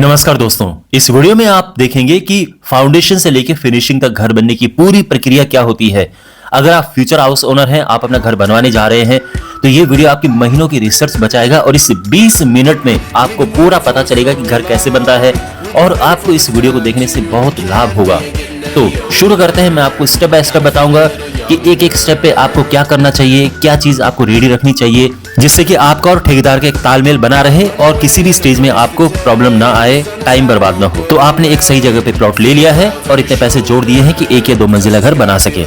नमस्कार दोस्तों, इस वीडियो में आप देखेंगे कि फाउंडेशन से लेकर फिनिशिंग तक घर बनने की पूरी प्रक्रिया क्या होती है। अगर आप फ्यूचर हाउस ओनर हैं, आप अपना घर बनवाने जा रहे हैं, तो ये वीडियो आपकी महीनों की रिसर्च बचाएगा और इस 20 मिनट में आपको पूरा पता चलेगा कि घर कैसे बनता है और आपको इस वीडियो को देखने से बहुत लाभ होगा। तो शुरू करते हैं। मैं आपको स्टेप बाय स्टेप बताऊंगा कि एक एक स्टेप पे आपको क्या करना चाहिए, क्या चीज आपको रेडी रखनी चाहिए, जिससे कि आपका और ठेकेदार का एक तालमेल बना रहे और किसी भी स्टेज में आपको प्रॉब्लम ना आए, टाइम बर्बाद ना हो। तो आपने एक सही जगह पे प्लॉट ले लिया है और इतने पैसे जोड़ दिए हैं कि 1 या 2 मंजिला घर बना सके।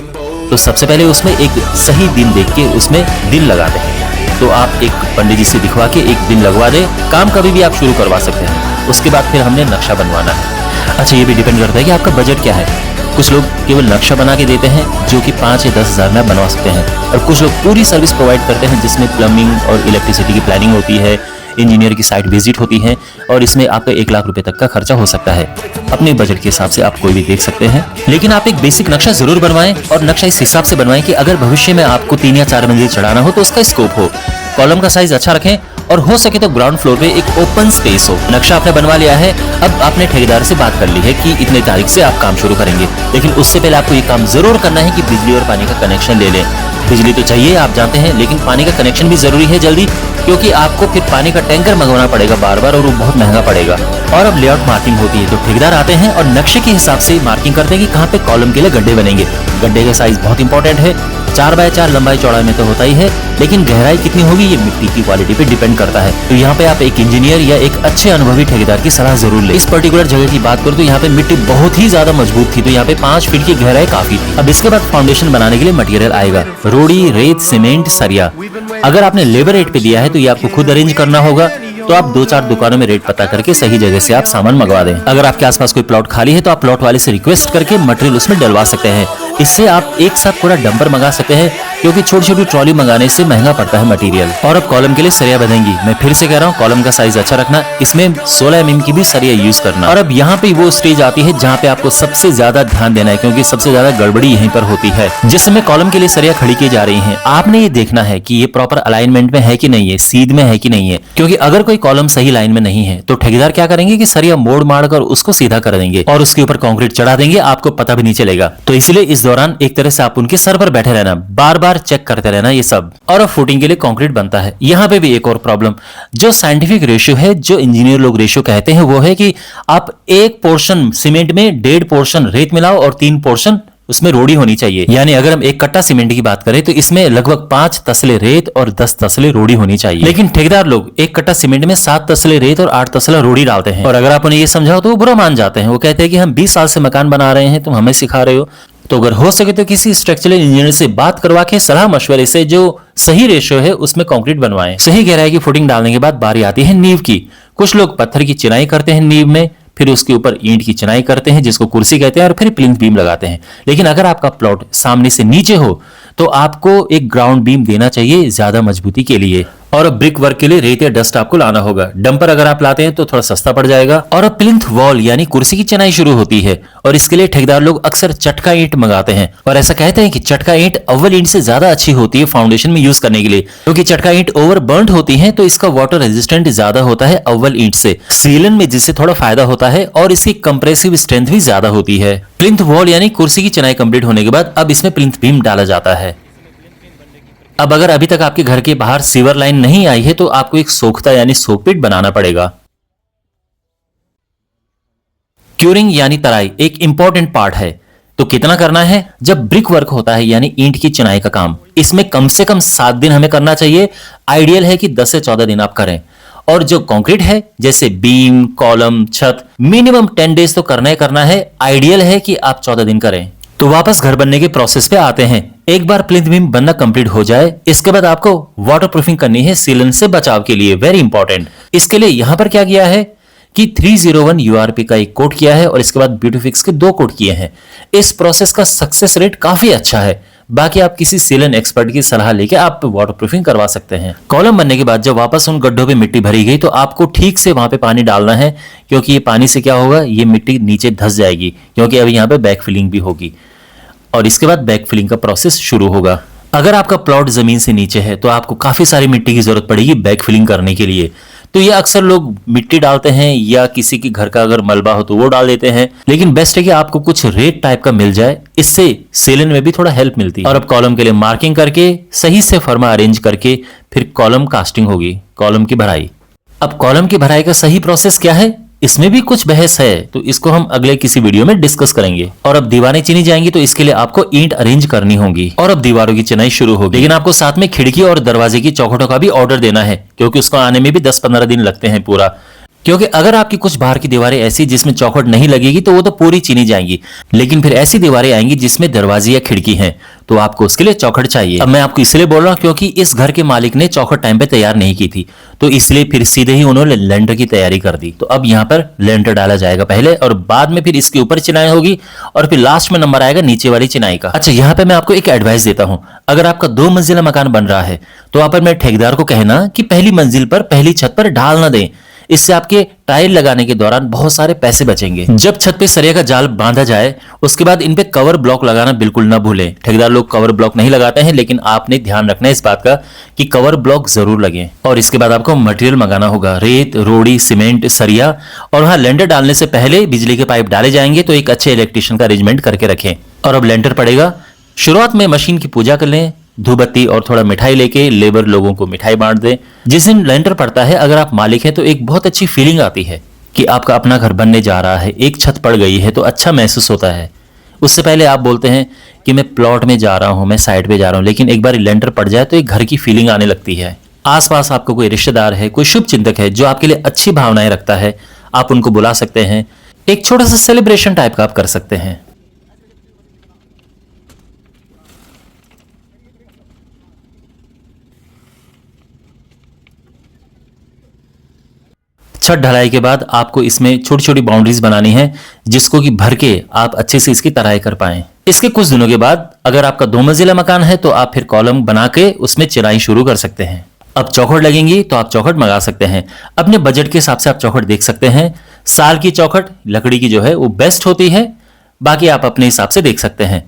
तो सबसे पहले उसमें एक सही दिन देख के उसमें दिन लगा दें। तो आप एक पंडित जी से दिखवा के एक दिन लगवा दें। काम कभी भी आप शुरू करवा सकते हैं। उसके बाद फिर हमने नक्शा बनवाना है। अच्छा, ये भी डिपेंड करता है कि आपका बजट क्या है। कुछ लोग केवल नक्शा बना के देते हैं जो कि 5 या 10 हजार में बनवा सकते हैं, और कुछ लोग पूरी सर्विस प्रोवाइड करते हैं जिसमें प्लम्बिंग और इलेक्ट्रिसिटी की प्लानिंग होती है, इंजीनियर की साइट विजिट होती है, और इसमें आपका 1 लाख रुपए तक का खर्चा हो सकता है। अपने बजट के हिसाब से आप कोई भी देख सकते हैं, लेकिन आप एक बेसिक नक्शा जरूर बनवाएं और नक्शा इस हिसाब से बनवाएं कि अगर भविष्य में आपको 3 या 4 मंजिल चढ़ाना हो तो उसका स्कोप हो। कॉलम का साइज अच्छा रखें और हो सके तो ग्राउंड फ्लोर पे एक ओपन स्पेस हो। नक्शा आपने बनवा लिया है, अब आपने ठेकेदार से बात कर ली है कि इतने तारीख से आप काम शुरू करेंगे, लेकिन उससे पहले आपको ये काम जरूर करना है कि बिजली और पानी का कनेक्शन ले लें। बिजली तो चाहिए, आप जानते हैं, लेकिन पानी का कनेक्शन भी जरूरी है जल्दी, क्योंकि आपको फिर पानी का टैंकर मंगवाना पड़ेगा बार बार और वो बहुत महंगा पड़ेगा। और अब लेआउट मार्किंग होती है, तो ठेकेदार आते हैं और नक्शे के हिसाब से मार्किंग करते हैं कि कहाँ पे कॉलम के लिए गड्ढे बनेंगे। गड्ढे का साइज बहुत इंपॉर्टेंट है। 4 बाय 4 लंबाई चौड़ाई में तो होता ही है, लेकिन गहराई कितनी होगी ये मिट्टी की क्वालिटी पे डिपेंड करता है। तो यहाँ पे आप एक इंजीनियर या एक अच्छे अनुभवी ठेकेदार की सलाह जरूर लें। इस पर्टिकुलर जगह की बात करूँ तो यहाँ पे मिट्टी बहुत ही ज्यादा मजबूत थी, तो यहाँ पे 5 फीट की गहराई काफी थी। अब इसके बाद फाउंडेशन बनाने के लिए मटेरियल आएगा, रोड़ी, रेत, सीमेंट, सरिया। अगर आपने लेबर रेट पे दिया है तो ये आपको खुद अरेंज करना होगा, तो आप 2-4 दुकानों में रेट पता करके सही जगह से आप सामान मंगवा दें। अगर आपके आसपास कोई प्लॉट खाली है तो आप प्लॉट वाले से रिक्वेस्ट करके मटेरियल उसमें डलवा सकते हैं। इससे आप एक साथ पूरा डंपर मंगा सकते हैं, क्योंकि छोटी छोटी ट्रॉली मंगाने से महंगा पड़ता है मटेरियल। और अब कॉलम के लिए सरिया बंधेंगी। मैं फिर से कह रहा हूँ, कॉलम का साइज अच्छा रखना, इसमें 16 mm की भी सरिया यूज करना। और अब यहाँ पे वो स्टेज आती है जहाँ पे आपको सबसे ज्यादा ध्यान देना है, क्योंकि सबसे ज्यादा गड़बड़ी यहीं पर होती है। जिस समय कॉलम के लिए सरिया खड़ी की जा रही है, आपने ये देखना है कि ये प्रॉपर अलाइनमेंट में है कि नहीं है, सीध में है कि नहीं है, क्योंकि अगर कोई कॉलम सही लाइन में नहीं है तो ठेकेदार क्या करेंगे कि सरिया मोड़ मार कर उसको सीधा कर देंगे और उसके ऊपर कंक्रीट चढ़ा देंगे, आपको पता भी नहीं चलेगा। तो इसलिए इस दौरान एक तरह से आप उनके सर पर बैठे रहना, बार बार चेक करते रहना ये सब। और अब फुटिंग के लिए कंक्रीट बनता है। यहाँ पे भी एक और प्रॉब्लम, जो साइंटिफिक रेशियो है, जो इंजीनियर लोग रेशियो कहते हैं, वो है कि आप 1 पोर्शन सीमेंट में 1.5 पोर्शन रेत मिलाओ और 3 पोर्शन उसमें रोड़ी होनी चाहिए। यानी अगर हम 1 कट्टा सीमेंट की बात करें तो इसमें लगभग 5 तसले रेत और 10 तसले रोड़ी होनी चाहिए। लेकिन ठेकेदार लोग 1 कट्टा सीमेंट में 7 तसले रेत और 8 तसला रोड़ी डालते हैं, और अगर आप उन्हें ये समझाओ तो वो बुरा मान जाते हैं। वो कहते हैं कि हम 20 साल से मकान बना रहे हैं, तुम हमें सिखा रहे हो। तो अगर हो सके तो किसी स्ट्रक्चरल इंजीनियर से बात करवा के सलाह मशवरे से जो सही रेशियो है उसमें कंक्रीट बनवाएं। सही गहराई की फुटिंग डालने के बाद बारी आती है नींव की। कुछ लोग पत्थर की चिनाई करते हैं नींव में, फिर उसके ऊपर ईंट की चिनाई करते हैं जिसको कुर्सी कहते हैं, और फिर प्लिंथ बीम लगाते हैं। लेकिन अगर आपका प्लॉट सामने से नीचे हो तो आपको एक ग्राउंड बीम देना चाहिए ज्यादा मजबूती के लिए। और अब ब्रिक वर्क के लिए रेत या डस्ट आपको लाना होगा। डंपर अगर आप लाते हैं तो थोड़ा सस्ता पड़ जाएगा। और अब प्लिंथ वॉल यानी कुर्सी की चिनाई शुरू होती है, और इसके लिए ठेकेदार लोग अक्सर चटका ईंट मंगाते हैं, और ऐसा कहते हैं कि चटका ईंट अव्वल ईंट से ज्यादा अच्छी होती है फाउंडेशन में यूज करने के लिए, क्योंकि चटका ईंट ओवर बर्न्ड होती है तो इसका वाटर रेजिस्टेंट ज्यादा होता है अव्वल ईंट से, सीलन में जिससे थोड़ा फायदा होता है, और इसकी कंप्रेसिव स्ट्रेंथ भी ज्यादा होती है। प्लिंथ वॉल यानी कुर्सी की चिनाई कंप्लीट होने के बाद अब इसमें प्लिंथ बीम डाला जाता है। अब अगर अभी तक आपके घर के बाहर सीवर लाइन नहीं आई है तो आपको एक सोख्ता यानी सोकपिट बनाना पड़ेगा। क्यूरिंग यानी तराई एक इंपॉर्टेंट पार्ट है। तो कितना करना है? जब ब्रिक वर्क होता है यानी ईंट की चिनाई का काम, इसमें कम से कम 7 दिन हमें करना चाहिए। आइडियल है कि 10 से 14 दिन आप करें। और जो कंक्रीट है जैसे बीम, कॉलम, छत, मिनिमम 10 डेज तो करना ही करना है। आइडियल है कि आप 14 दिन करें। तो वापस घर बनने के प्रोसेस पे आते हैं। एक बार प्लिंथ बीम बनना कंप्लीट हो जाए, इसके बाद आपको वाटर प्रूफिंग करनी है सीलन से बचाव के लिए, वेरी इंपॉर्टेंट। इसके लिए यहां पर क्या किया है कि 301 यूआरपी का एक कोट किया है और इसके बाद ब्यूटीफिक्स के 2 कोट किए हैं। इस प्रोसेस का सक्सेस रेट काफी अच्छा है। बाकी आप किसी सीलन एक्सपर्ट की सलाह लेके आप वाटर प्रूफिंग करवा सकते हैं। कॉलम बनने के बाद जब वापस उन गड्ढों पे मिट्टी भरी गई तो आपको ठीक से वहां पे पानी डालना है, क्योंकि ये पानी से क्या होगा, ये मिट्टी नीचे धंस जाएगी, क्योंकि अभी यहाँ पे बैक फिलिंग भी होगी और इसके बाद बैक फिलिंग का प्रोसेस शुरू होगा। अगर आपका प्लॉट जमीन से नीचे है तो आपको काफी सारी मिट्टी की जरूरत पड़ेगी बैक फिलिंग करने के लिए। तो ये अक्सर लोग मिट्टी डालते हैं या किसी के घर का अगर मलबा हो तो वो डाल देते हैं, लेकिन बेस्ट है कि आपको कुछ रेत टाइप का मिल जाए, इससे सेलन में भी थोड़ा हेल्प मिलती है। और अब कॉलम के लिए मार्किंग करके सही से फर्मा अरेंज करके फिर कॉलम कास्टिंग होगी, कॉलम की भराई। अब कॉलम की भराई का सही प्रोसेस क्या है, इसमें भी कुछ बहस है, तो इसको हम अगले किसी वीडियो में डिस्कस करेंगे। और अब दीवारें चुनी जाएंगी तो इसके लिए आपको ईंट अरेंज करनी होगी और अब दीवारों की चिनाई शुरू होगी। लेकिन आपको साथ में खिड़की और दरवाजे की चौखटों का भी ऑर्डर देना है, क्योंकि उसको आने में भी 10-15 दिन लगते हैं पूरा। क्योंकि अगर आपकी कुछ बाहर की दीवारें ऐसी जिसमें चौखट नहीं लगेगी तो वो तो पूरी चीनी जाएंगी, लेकिन फिर ऐसी दीवारें आएंगी जिसमें दरवाजे या खिड़की हैं, तो आपको उसके लिए चौखट चाहिए। अब मैं आपको इसलिए बोल रहा हूं क्योंकि इस घर के मालिक ने चौखट टाइम पे तैयार नहीं की थी, तो इसलिए फिर सीधे ही उन्होंने लेंटर की तैयारी कर दी। तो अब यहाँ पर लेंटर डाला जाएगा पहले और बाद में फिर इसके ऊपर चिनाई होगी और फिर लास्ट में नंबर आएगा नीचे वाली चिनाई का। अच्छा, यहाँ पे मैं आपको एक एडवाइस देता हूँ, अगर आपका 2 मंजिला मकान बन रहा है तो आप अपने ठेकेदार को कहना कि पहली मंजिल पर पहली छत पर ढाल ना दें, इससे आपके टाइल लगाने के दौरान बहुत सारे पैसे बचेंगे। जब छत पे सरिया का जाल बांधा जाए उसके बाद इन पे कवर ब्लॉक लगाना बिल्कुल ना भूलें। ठेकेदार लोग कवर ब्लॉक नहीं लगाते हैं, लेकिन आपने ध्यान रखना है इस बात का कि कवर ब्लॉक जरूर लगे। और इसके बाद आपको मटेरियल मंगाना होगा, रेत, रोड़ी, सीमेंट, सरिया, और वहां लेंटर डालने से पहले बिजली के पाइप डाले जाएंगे, तो एक अच्छे इलेक्ट्रिशियन का अरेंजमेंट करके रखें। और अब लेंटर पड़ेगा, शुरुआत में मशीन की पूजा कर लें, धूपबत्ती और थोड़ा मिठाई लेके लेबर लोगों को मिठाई बांट दें। जिस दिन लेंटर पड़ता है अगर आप मालिक हैं तो एक बहुत अच्छी फीलिंग आती है कि आपका अपना घर बनने जा रहा है, एक छत पड़ गई है तो अच्छा महसूस होता है। उससे पहले आप बोलते हैं कि मैं प्लॉट में जा रहा हूं, मैं साइड पे जा रहा हूं, लेकिन एक बार लेंटर पड़ जाए तो एक घर की फीलिंग आने लगती है। आसपास आपको कोई रिश्तेदार है, कोई शुभ चिंतक है जो आपके लिए अच्छी भावनाएं रखता है, आप उनको बुला सकते हैं, एक छोटा सा सेलिब्रेशन टाइप का आप कर सकते हैं। छत ढलाई के बाद आपको इसमें छोटी छोटी बाउंड्रीज बनानी है जिसको कि भर के आप अच्छे से इसकी तराई कर पाएं। इसके कुछ दिनों के बाद अगर आपका 2 मंजिला मकान है तो आप फिर कॉलम बना के उसमें चिनाई शुरू कर सकते हैं। अब चौखट लगेंगी तो आप चौखट मंगा सकते हैं, अपने बजट के हिसाब से आप चौखट देख सकते हैं। साल की चौखट लकड़ी की जो है वो बेस्ट होती है, बाकी आप अपने हिसाब से देख सकते हैं।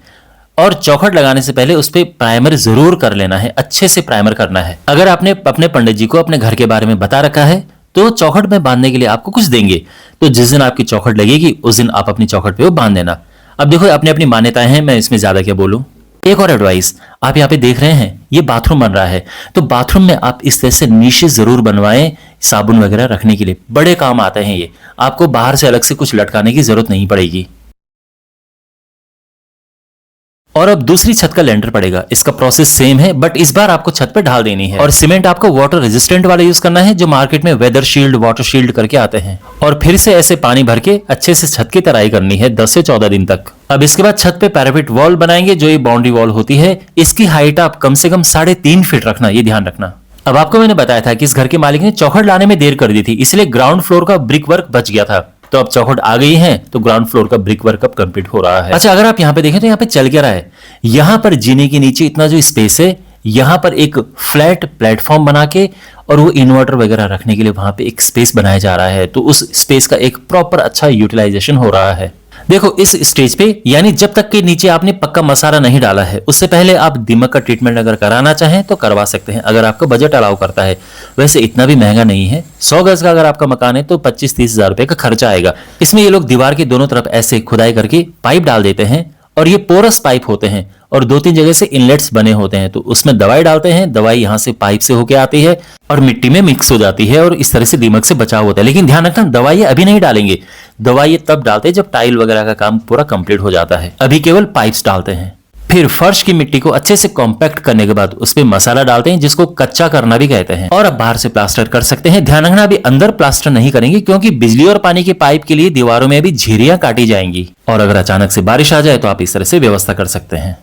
और चौखट लगाने से पहले उस पर प्राइमर जरूर कर लेना है, अच्छे से प्राइमर करना है। अगर आपने अपने पंडित जी को अपने घर के बारे में बता रखा है तो चौखट में बांधने के लिए आपको कुछ देंगे, तो जिस दिन आपकी चौखट लगेगी उस दिन आप अपनी चौखट पे वो बांध देना। अब देखो अपनी अपनी मान्यताएं हैं, मैं इसमें ज्यादा क्या बोलूं। एक और एडवाइस, आप यहाँ पे देख रहे हैं ये बाथरूम बन रहा है, तो बाथरूम में आप इस तरह से नीचे जरूर बनवाएं, साबुन वगैरह रखने के लिए बड़े काम आते हैं ये, आपको बाहर से अलग से कुछ लटकाने की जरूरत नहीं पड़ेगी। और अब दूसरी छत का लेंटर पड़ेगा, इसका प्रोसेस सेम है बट इस बार आपको छत पे ढाल देनी है। और सीमेंट आपको वाटर रेजिस्टेंट वाला यूज करना है जो मार्केट में वेदर शील्ड, वाटर शील्ड करके आते हैं। और फिर से ऐसे पानी भर के अच्छे से छत की तराई करनी है 10 से 14 दिन तक। अब इसके बाद छत पे पैरापेट वॉल बनाएंगे, जो ये बाउंड्री वॉल होती है, इसकी हाइट आप कम से कम 3.5 फीट रखना, ये ध्यान रखना। अब आपको मैंने बताया था कि इस घर के मालिक ने चौखट लाने में देर कर दी थी, इसलिए ग्राउंड फ्लोर का ब्रिक वर्क बच गया था। तो अब चौखट आ गई है तो ग्राउंड फ्लोर का ब्रिक वर्क अब कंप्लीट हो रहा है। अच्छा, अगर आप यहाँ पे देखें तो यहाँ पे चल क्या रहा है, यहाँ पर जीने के नीचे इतना जो स्पेस है, यहाँ पर एक फ्लैट प्लेटफॉर्म बना के और वो इन्वर्टर वगैरह रखने के लिए वहां पे एक स्पेस बनाया जा रहा है, तो उस स्पेस का एक प्रॉपर अच्छा यूटिलाइजेशन हो रहा है। देखो इस स्टेज पे, यानी जब तक के नीचे आपने पक्का मसाला नहीं डाला है, उससे पहले आप दीमक का ट्रीटमेंट अगर कराना चाहें तो करवा सकते हैं, अगर आपका बजट अलाउ करता है। वैसे इतना भी महंगा नहीं है, 100 गज का अगर आपका मकान है तो 25-30 हजार रुपए का खर्चा आएगा। इसमें ये लोग दीवार के दोनों तरफ ऐसे खुदाई करके पाइप डाल देते हैं, और ये पोरस पाइप होते हैं और 2-3 जगह से इनलेट्स बने होते हैं, तो उसमें दवाई डालते हैं, दवाई यहाँ से पाइप से होके आती है और मिट्टी में मिक्स हो जाती है और इस तरह से दीमक से बचाव होता है। लेकिन ध्यान रखना, दवाई अभी नहीं डालेंगे, दवाई तब डालते हैं जब टाइल वगैरह का काम पूरा कंप्लीट हो जाता है, अभी केवल पाइप्स डालते हैं। फिर फर्श की मिट्टी को अच्छे से कॉम्पैक्ट करने के बाद उस पर मसाला डालते हैं, जिसको कच्चा करना भी कहते हैं, और अब बाहर से प्लास्टर कर सकते हैं। ध्यान रखना, अभी अंदर प्लास्टर नहीं करेंगे क्योंकि बिजली और पानी के पाइप के लिए दीवारों में भी झिरियां काटी जाएंगी, और अगर अचानक से बारिश आ जाए तो आप इस तरह से व्यवस्था कर सकते हैं।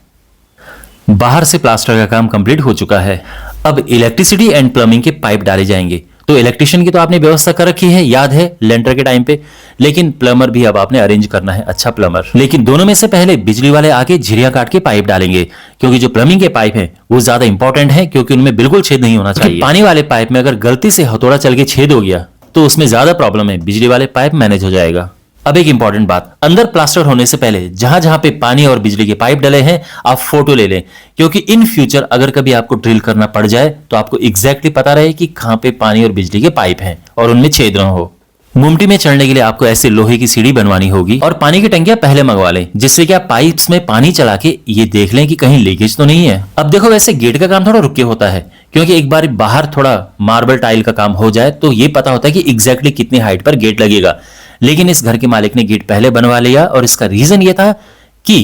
बाहर से प्लास्टर का काम कंप्लीट हो चुका है, अब इलेक्ट्रिसिटी एंड प्लम्बिंग के पाइप डाले जाएंगे। तो इलेक्ट्रिशियन की तो आपने व्यवस्था कर रखी है, याद है लेंटर के टाइम पे, लेकिन प्लम्बर भी अब आपने अरेंज करना है, अच्छा प्लम्बर। लेकिन दोनों में से पहले बिजली वाले आके झिरिया काट के पाइप डालेंगे, क्योंकि जो प्लम्बिंग के पाइप है वो ज्यादा इंपॉर्टेंट है, क्योंकि उनमें बिल्कुल छेद नहीं होना चाहिए। पानी वाले पाइप में अगर गलती से हथौड़ा चल के छेद हो गया तो उसमें ज्यादा प्रॉब्लम है, बिजली वाले पाइप मैनेज हो जाएगा। अब एक इंपॉर्टेंट बात, अंदर प्लास्टर होने से पहले जहां जहां पे पानी और बिजली के पाइप डले हैं आप फोटो ले लें, क्योंकि इन फ्यूचर अगर कभी आपको ड्रिल करना पड़ जाए तो आपको एग्जैक्टली पता रहे कि कहां पे पानी और बिजली के पाइप हैं और उनमें छेद न हो। मुमटी में चढ़ने के लिए आपको ऐसे लोहे की सीढ़ी बनवानी होगी और पानी की टंकियां पहले मंगवा लें, जिससे कि आप पाइप्स में पानी चला के ये देख लें कि कहीं लीकेज तो नहीं है। अब देखो, वैसे गेट का काम थोड़ा रुके होता है, क्योंकि एक बार बाहर थोड़ा मार्बल टाइल का काम हो जाए तो ये पता होता है कि एग्जैक्टली कितनी हाइट पर गेट लगेगा। लेकिन इस घर के मालिक ने गेट पहले बनवा लिया और इसका रीजन ये था कि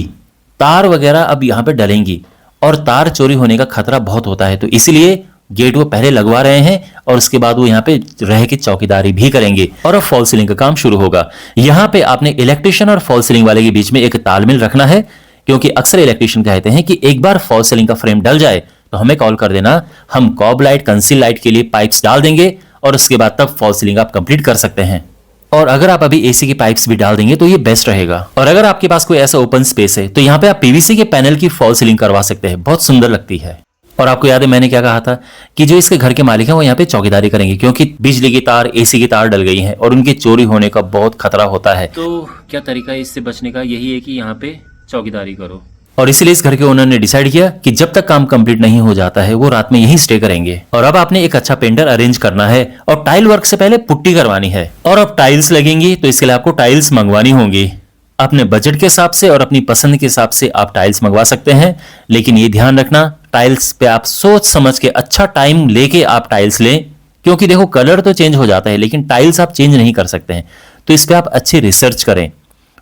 तार वगैरह अब यहाँ पे डलेंगी और तार चोरी होने का खतरा बहुत होता है, तो इसलिए गेट वो पहले लगवा रहे हैं और उसके बाद वो यहाँ पे रह के चौकीदारी भी करेंगे और अब फॉल सीलिंग का काम शुरू होगा। यहाँ पे आपने इलेक्ट्रिशियन और फॉल सीलिंग वाले के बीच में एक तालमेल रखना है, क्योंकि अक्सर इलेक्ट्रिशियन कहते हैं कि एक बार फॉल सीलिंग का फ्रेम डल जाए तो हमें कॉल कर देना, हम कॉब लाइट, कंसील लाइट के लिए पाइप्स डाल देंगे और उसके बाद तब फॉल सीलिंग आप कंप्लीट कर सकते हैं। और अगर आप अभी एसी की पाइप्स भी डाल देंगे तो ये बेस्ट रहेगा। और अगर आपके पास कोई ऐसा ओपन स्पेस है तो यहाँ पे आप पीवीसी के पैनल की फॉल सीलिंग करवा सकते हैं, बहुत सुंदर लगती है। और आपको याद है मैंने क्या कहा था कि जो इसके घर के मालिक हैं वो यहाँ पे चौकीदारी करेंगे, क्योंकि बिजली की तार, एसी की तार डल गई हैं और उनके चोरी होने का बहुत खतरा होता है। तो क्या तरीका है इससे बचने का? यही है कि यहाँ पे चौकीदारी करो। और इसीलिए इस घर के ओनर ने डिसाइड किया कि जब तक काम कंप्लीट नहीं हो जाता है वो रात में यहीं स्टे करेंगे। और अब आपने एक अच्छा पेंटर अरेंज करना है और टाइल वर्क से पहले पुट्टी करवानी है। और अब टाइल्स लगेंगी तो इसके लिए आपको टाइल्स मंगवानी होंगी। अपने बजट के हिसाब से और अपनी पसंद के हिसाब से आप टाइल्स मंगवा सकते हैं, लेकिन ये ध्यान रखना टाइल्स पे आप सोच समझ के अच्छा टाइम लेके आप टाइल्स लें, क्योंकि देखो कलर तो चेंज हो जाता है लेकिन टाइल्स आप चेंज नहीं कर सकते हैं, तो इस पे आप अच्छे रिसर्च करें।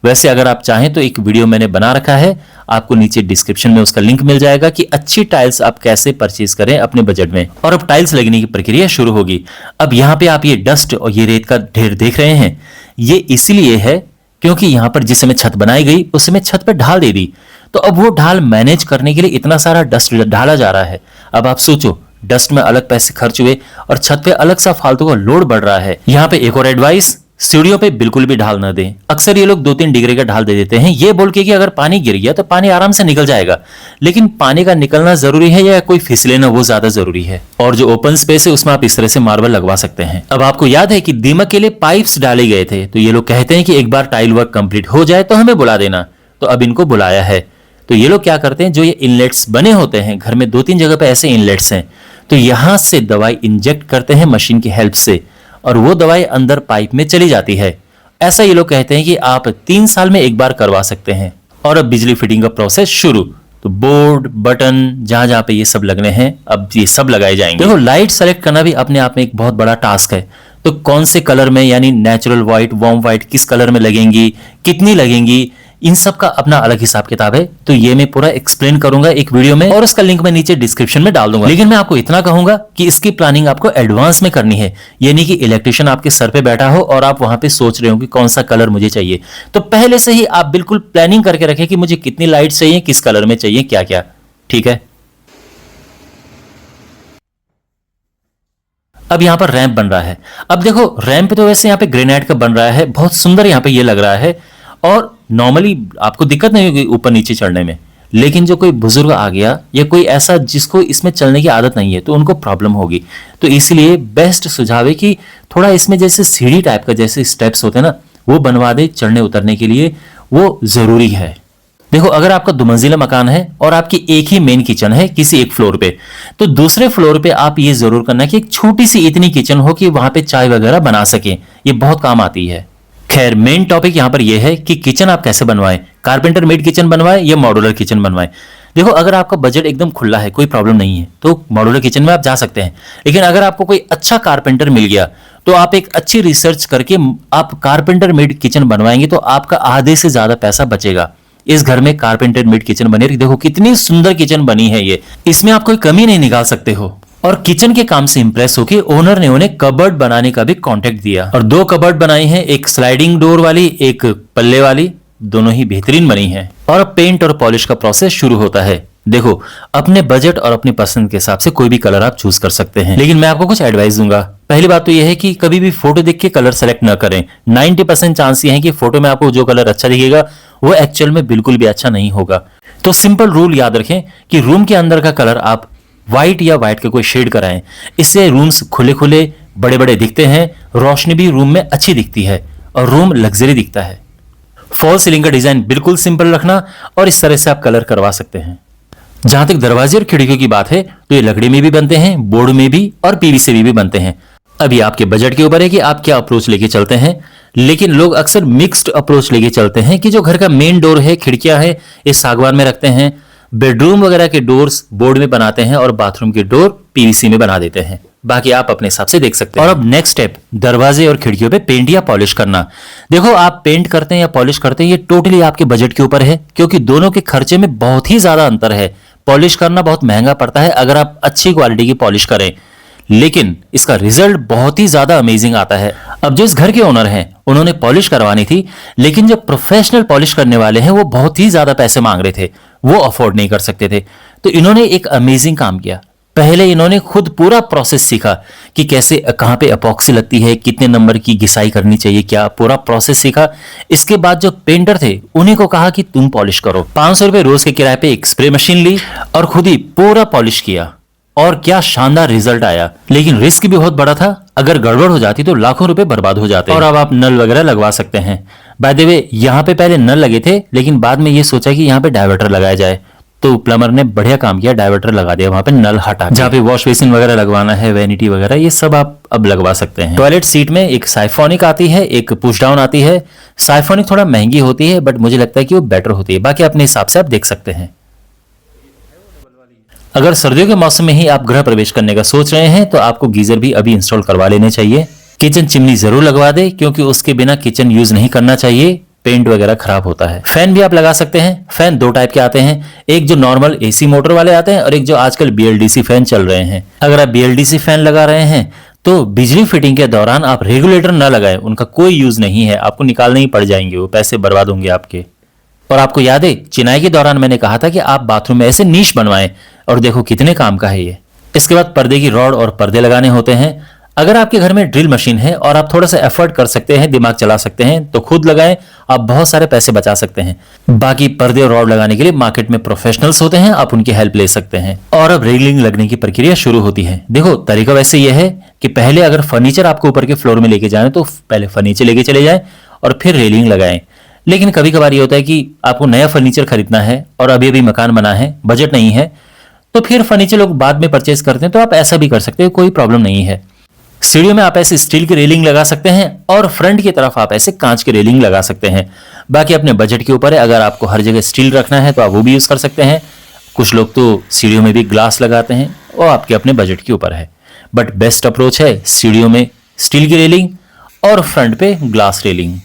वैसे अगर आप चाहें तो एक वीडियो मैंने बना रखा है, आपको नीचे डिस्क्रिप्शन में उसका लिंक मिल जाएगा कि अच्छी टाइल्स आप कैसे परचेज करें अपने बजट में। और अब टाइल्स लगने की प्रक्रिया शुरू होगी। अब यहाँ पे आप ये डस्ट और ये रेत का ढेर देख रहे हैं, ये इसलिए है क्योंकि यहाँ पर जिस समय छत बनाई गई उस समय छत पर ढाल दे दी, तो अब वो ढाल मैनेज करने के लिए इतना सारा डस्ट डाला जा रहा है। अब आप सोचो, डस्ट में अलग पैसे खर्च हुए और छत पे अलग सा फालतू का लोड बढ़ रहा है। यहाँ पे एक और एडवाइस, सीढ़ियों पे बिल्कुल भी ढाल न दें। अक्सर ये लोग 2-3 डिग्री का ढाल दे देते हैं, ये बोल के कि अगर पानी गिर गया तो पानी आराम से निकल जाएगा, लेकिन पानी का निकलना जरूरी है या कोई फिसले ना, वो ज्यादा जरूरी है। और जो ओपन स्पेस है उसमें आप इस तरह से मार्बल लगवा सकते हैं। अब आपको याद है कि दीमक के लिए पाइप्स डाले गए थे, तो ये लोग कहते हैं कि एक बार टाइल वर्क कंप्लीट हो जाए तो हमें बुला देना, तो अब इनको बुलाया है। तो ये लोग क्या करते हैं, जो ये इनलेट्स बने होते हैं घर में 2-3 जगह पे ऐसे इनलेट्स हैं, तो यहां से दवाई इंजेक्ट करते हैं मशीन की हेल्प से और वो दवाई अंदर पाइप में चली जाती है। ऐसा ये लोग कहते हैं कि आप 3 साल में एक बार करवा सकते हैं। और अब बिजली फिटिंग का प्रोसेस शुरू, तो बोर्ड, बटन जहां जहां पे ये सब लगने हैं अब ये सब लगाए जाएंगे। देखो लाइट सेलेक्ट करना भी अपने आप में एक बहुत बड़ा टास्क है, तो कौन से कलर में, यानी नेचुरल व्हाइट, वार्म व्हाइट किस कलर में लगेंगी, कितनी लगेंगी, इन सब का अपना अलग हिसाब किताब है। तो ये मैं पूरा एक्सप्लेन करूंगा एक वीडियो में और उसका लिंक मैं नीचे डिस्क्रिप्शन में डाल दूंगा। लेकिन मैं आपको इतना कहूंगा कि इसकी प्लानिंग आपको एडवांस में करनी है, यानी कि इलेक्ट्रिशियन आपके सर पे बैठा हो और आप वहां पे सोच रहे हो कि कौन सा कलर मुझे चाहिए, तो पहले से ही आप बिल्कुल प्लानिंग करके रखें कि मुझे कितनी लाइट चाहिए, किस कलर में चाहिए, क्या क्या। ठीक है। अब यहाँ पर रैंप बन रहा है। अब देखो रैंप तो वैसे यहाँ पे ग्रेनाइट का बन रहा है, बहुत सुंदर यहाँ पे ये लग रहा है और नॉर्मली आपको दिक्कत नहीं होगी ऊपर नीचे चढ़ने में, लेकिन जो कोई बुजुर्ग आ गया या कोई ऐसा जिसको इसमें चलने की आदत नहीं है तो उनको प्रॉब्लम होगी। तो इसलिए बेस्ट सुझाव है कि थोड़ा इसमें जैसे सीढ़ी टाइप का जैसे स्टेप्स होते हैं ना, वो बनवा दे चढ़ने उतरने के लिए, वो जरूरी है। देखो अगर आपका 2 मंजिला मकान है और आपकी एक ही मेन किचन है किसी एक फ्लोर पे, तो दूसरे फ्लोर पे आप ये जरूर करना कि एक छोटी सी इतनी किचन हो कि वहां पे चाय वगैरह बना सके, ये बहुत काम आती है। खैर मेन टॉपिक यहाँ पर यह है कि किचन आप कैसे बनवाएं, कारपेंटर मेड किचन बनवाएं या मॉड्यूलर किचन बनवाएं। देखो अगर आपका बजट एकदम खुला है, कोई प्रॉब्लम नहीं है, तो मॉड्यूलर किचन में आप जा सकते हैं। लेकिन अगर आपको कोई अच्छा कारपेंटर मिल गया तो आप एक अच्छी रिसर्च करके आप कारपेंटर मेड किचन बनवाएंगे तो आपका आधे से ज्यादा पैसा बचेगा। इस घर में कारपेंटर मेड किचन बने, देखो कितनी सुंदर किचन बनी है ये, इसमें आप कोई कमी नहीं निकाल सकते हो। और किचन के काम से इंप्रेस होकर ओनर ने उन्हें कबर्ड बनाने का भी कॉन्टेक्ट दिया और 2 कबर्ड बनाई हैं, एक स्लाइडिंग डोर वाली, एक पल्ले वाली, दोनों ही बेहतरीन बनी हैं। और अब पेंट और पॉलिश का प्रोसेस शुरू होता है। देखो अपने बजट और अपनी पसंद के हिसाब से कोई भी कलर आप चूज कर सकते हैं, लेकिन मैं आपको कुछ एडवाइस दूंगा। पहली बात तो यह है कि कभी भी फोटो देख के कलर सेलेक्ट न करें। 90% चांस ये है कि फोटो में आपको जो कलर अच्छा दिखेगा वो एक्चुअल में बिल्कुल भी अच्छा नहीं होगा। तो सिंपल रूल याद रखें कि रूम के अंदर का कलर आप व्हाइट या व्हाइट का कोई शेड कराएं, इससे रूम्स खुले खुले बड़े बड़े दिखते हैं, रोशनी भी रूम में अच्छी दिखती है और रूम लग्जरी दिखता है। फॉल सीलिंग का डिजाइन बिल्कुल सिंपल रखना और इस तरह से आप कलर करवा सकते हैं। जहां तक दरवाजे और खिड़कियों की बात है तो ये लकड़ी में भी बनते हैं, बोर्ड में भी और पीवीसी में भी बनते हैं। अभी आपके बजट के ऊपर है कि आप क्या अप्रोच लेके चलते हैं, लेकिन लोग अक्सर मिक्स्ड अप्रोच लेके चलते हैं कि जो घर का मेन डोर है, खिड़कियां है, ये सागवान में रखते हैं, बेडरूम वगैरह के डोर्स बोर्ड में बनाते हैं और बाथरूम के डोर पीवीसी में बना देते हैं। बाकी आप अपने हिसाब से देख सकते हैं। और अब नेक्स्ट स्टेप, दरवाजे और खिड़कियों पे पेंट या पॉलिश करना। देखो, आप पेंट करते हैं या पॉलिश करते हैं, ये टोटली आपके बजट के ऊपर है, क्योंकि दोनों के खर्चे में बहुत ही ज्यादा अंतर है। पॉलिश करना बहुत महंगा पड़ता है अगर आप अच्छी क्वालिटी की पॉलिश करें, लेकिन इसका रिजल्ट बहुत ही ज्यादा अमेजिंग आता है। अब जो इस घर के ओनर हैं, उन्होंने पॉलिश करवानी थी, लेकिन जो प्रोफेशनल पॉलिश करने वाले हैं वो बहुत ही ज्यादा पैसे मांग रहे थे, वो अफोर्ड नहीं कर सकते थे। तो इन्होंने एक अमेजिंग काम किया। पहले इन्होंने खुद पूरा प्रोसेस सीखा कि कैसे कहां पे एपॉक्सी लगती है, कितने नंबर की घिसाई करनी चाहिए, क्या पूरा प्रोसेस सीखा। इसके बाद जो पेंटर थे उन्हीं को कहा कि तुम पॉलिश करो। 500 रुपए रोज के किराए पे एक स्प्रे मशीन ली और खुद ही पूरा पॉलिश किया, और क्या शानदार रिजल्ट आया। लेकिन रिस्क भी बहुत बड़ा था, अगर गड़बड़ हो जाती तो लाखों रुपए बर्बाद हो जाते। और अब आप नल वगैरह लगवा सकते हैं। बाय द वे, यहाँ पे पहले नल लगे थे, लेकिन बाद में ये सोचा कि यहाँ पे डायवर्टर लगाया जाए, तो प्लम्बर ने बढ़िया काम किया, डायवर्टर लगा दिया वहां पे नल हटा। जहाँ पे वॉश बेसिन वगैरह लगवाना है, वैनिटी वगैरह, ये सब आप अब लगवा सकते हैं। टॉयलेट सीट में एक साइफोनिक आती है, एक पुश डाउन आती है। साइफोनिक थोड़ा महंगी होती है, बट मुझे लगता है कि वो बेटर होती है। बाकी अपने हिसाब से आप देख सकते हैं। अगर सर्दियों के मौसम में ही आप गृह प्रवेश करने का सोच रहे हैं तो आपको गीजर भी अभी इंस्टॉल करवा लेने चाहिए। किचन चिमनी जरूर लगवा दे, क्योंकि उसके बिना किचन यूज नहीं करना चाहिए, पेंट वगैरह खराब होता है। फैन भी आप लगा सकते हैं। फैन दो टाइप के आते हैं, एक जो नॉर्मल एसी मोटर वाले आते हैं और एक जो आजकल बीएलडीसी फैन चल रहे हैं। अगर आप बीएलडीसी फैन लगा रहे हैं तो बिजली फिटिंग के दौरान आप रेगुलेटर न लगाएं, उनका कोई यूज नहीं है, आपको निकालने ही पड़ जाएंगे, वो पैसे बर्बाद होंगे आपके। और आपको याद है, चिनाई के दौरान मैंने कहा था कि आप बाथरूम में ऐसे नीश बनवाएं, और देखो कितने काम का है ये। इसके बाद पर्दे की रॉड और पर्दे लगाने होते हैं। अगर आपके घर में ड्रिल मशीन है और आप थोड़ा सा एफर्ट कर सकते हैं, दिमाग चला सकते हैं, तो खुद लगाएं, आप बहुत सारे पैसे बचा सकते हैं। बाकी पर्दे और रॉड लगाने के लिए मार्केट में प्रोफेशनल्स होते हैं, आप उनकी हेल्प ले सकते हैं। और अब रेलिंग लगने की प्रक्रिया शुरू होती है। देखो, तरीका वैसे यह है कि पहले अगर फर्नीचर आपको ऊपर के फ्लोर में लेके जाए तो पहले फर्नीचर लेके चले जाए और फिर रेलिंग लगाएं। लेकिन कभी कभार ये होता है कि आपको नया फर्नीचर खरीदना है और अभी अभी मकान बना है, बजट नहीं है, तो फिर फर्नीचर लोग बाद में परचेज करते हैं, तो आप ऐसा भी कर सकते हो, कोई प्रॉब्लम नहीं है। सीढ़ियों में आप ऐसे स्टील की रेलिंग लगा सकते हैं और फ्रंट की तरफ आप ऐसे कांच की रेलिंग लगा सकते हैं। बाकी अपने बजट के ऊपर है, अगर आपको हर जगह स्टील रखना है तो आप वो भी यूज कर सकते हैं। कुछ लोग तो सीढ़ियों में भी ग्लास लगाते हैं, और आपके अपने बजट के ऊपर है। बट बेस्ट अप्रोच है सीढ़ियों में स्टील की रेलिंग और फ्रंट पे ग्लास रेलिंग।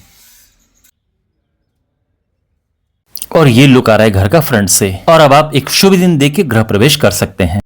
और ये लुक आ रहा है घर का फ्रंट से। और अब आप एक शुभ दिन देख के गृह प्रवेश कर सकते हैं।